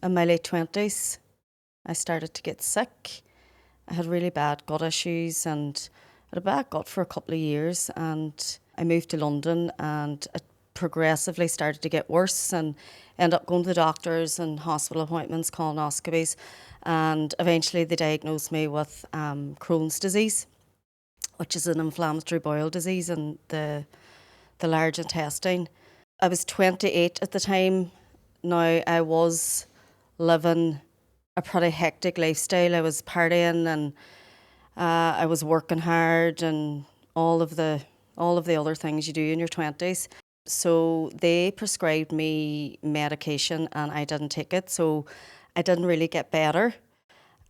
in my late 20s, I started to get sick. I had really bad gut issues and I had a bad gut for a couple of years, and I moved to London and it progressively started to get worse and ended up going to the doctors and hospital appointments, colonoscopies, and eventually they diagnosed me with Crohn's disease, which is an inflammatory bowel disease in the large intestine. I was 28 at the time. Now I was living a pretty hectic lifestyle. I was partying and I was working hard and all of the other things you do in your 20s. So they prescribed me medication and I didn't take it. So I didn't really get better.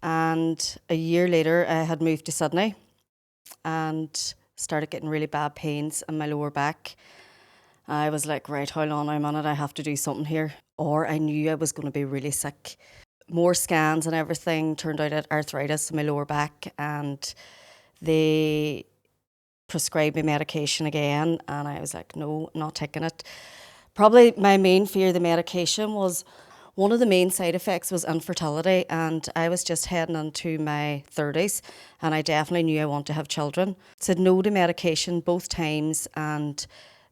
And a year later, I had moved to Sydney and started getting really bad pains in my lower back. I was like, right, how long I'm on it? I have to do something here. Or I knew I was going to be really sick. More scans and everything turned out I had arthritis in my lower back, and they prescribed me medication again, and I was like, no, not taking it. Probably my main fear of the medication was one of the main side effects was infertility, and I was just heading into my 30s and I definitely knew I wanted to have children. Said no to medication both times, and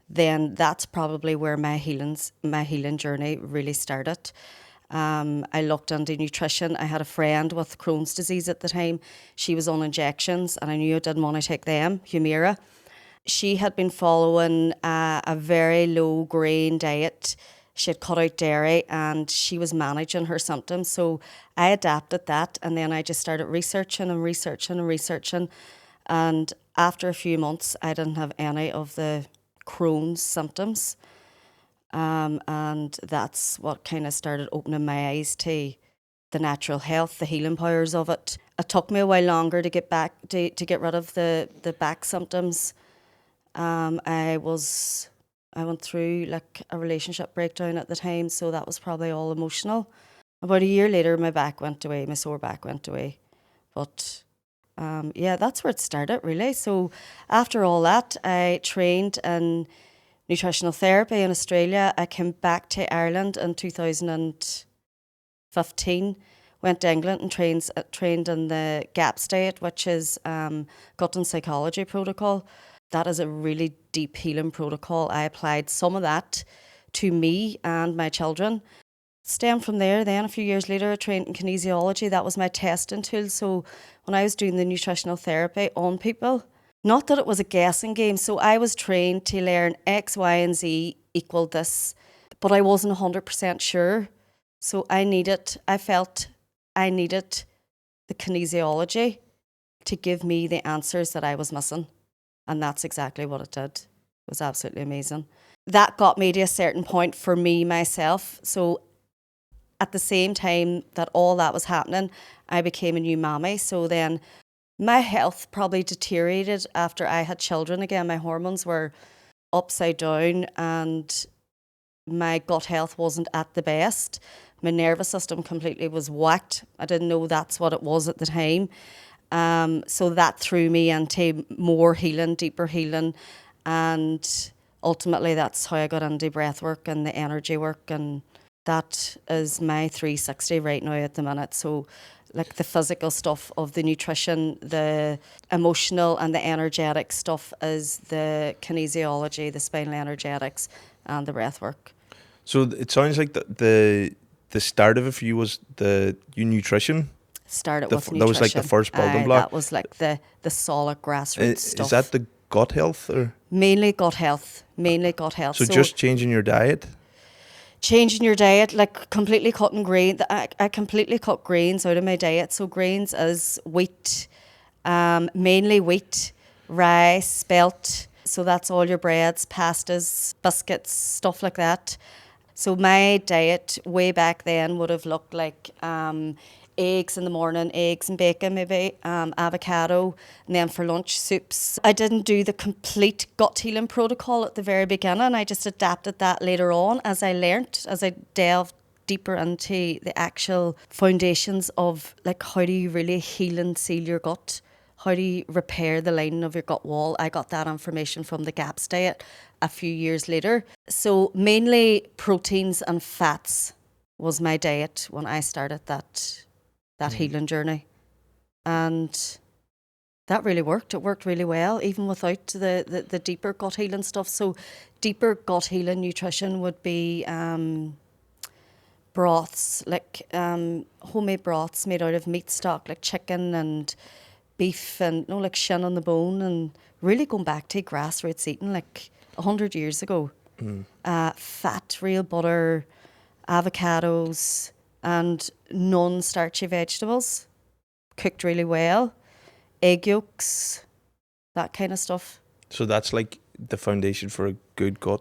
then that's probably where my healing journey really started. I looked into nutrition. I had a friend with Crohn's disease at the time. She was on injections and I knew I didn't want to take them, Humira. She had been following a very low grain diet. She had cut out dairy and she was managing her symptoms. So I adapted that, and then I just started researching. And after a few months, I didn't have any of the Crohn's symptoms. And that's what kind of started opening my eyes to the natural health, the healing powers of it. It took me a while longer to get back to get rid of the back symptoms. I went through like a relationship breakdown at the time, so that was probably all emotional. About a year later, my back went away, my sore back went away. But yeah, that's where it started really. So after all that, I trained in nutritional therapy in Australia. I came back to Ireland in 2015, went to England and trained in the GAPS diet, which is gut and psychology protocol. That is a really deep healing protocol. I applied some of that to me and my children. Stemmed from there, then a few years later, I trained in kinesiology. That was my testing tool. So when I was doing the nutritional therapy on people, not that it was a guessing game. So I was trained to learn X, Y, and Z equal this, but I wasn't 100% sure. So I felt I needed the kinesiology to give me the answers that I was missing. And that's exactly what it did. It was absolutely amazing. That got me to a certain point for me, myself. So at the same time that all that was happening, I became a new mommy. So then my health probably deteriorated after I had children again. My hormones were upside down and my gut health wasn't at the best. My nervous system completely was whacked. I didn't know that's what it was at the time. So that threw me into more healing, deeper healing. And ultimately that's how I got into breath work and the energy work. And that is my 360 right now at the minute. So like the physical stuff of the nutrition, the emotional and the energetic stuff is the kinesiology, the spinal energetics and the breath work. So it sounds like the start of it for you was your nutrition. Started with nutrition. That was like the first building block. That was like the solid grassroots stuff. Is that the gut health or? Mainly gut health. So just changing your diet? Changing your diet, like completely cutting grain. I completely cut grains out of my diet. So grains is wheat, mainly wheat, rye, spelt. So that's all your breads, pastas, biscuits, stuff like that. So my diet way back then would have looked like eggs in the morning, eggs and bacon maybe, avocado, and then for lunch, soups. I didn't do the complete gut healing protocol at the very beginning. I just adapted that later on as I learnt, as I delved deeper into the actual foundations of like how do you really heal and seal your gut? How do you repair the lining of your gut wall? I got that information from the GAPS diet a few years later. So mainly proteins and fats was my diet when I started that healing journey. And that really worked. It worked really well, even without the deeper gut healing stuff. So deeper gut healing nutrition would be broths, like homemade broths made out of meat stock, like chicken and beef and like shin on the bone, and really going back to grassroots eating like 100 years ago. Fat, real butter, avocados and non-starchy vegetables cooked really well, egg yolks, that kind of stuff. So that's like the foundation for a good gut.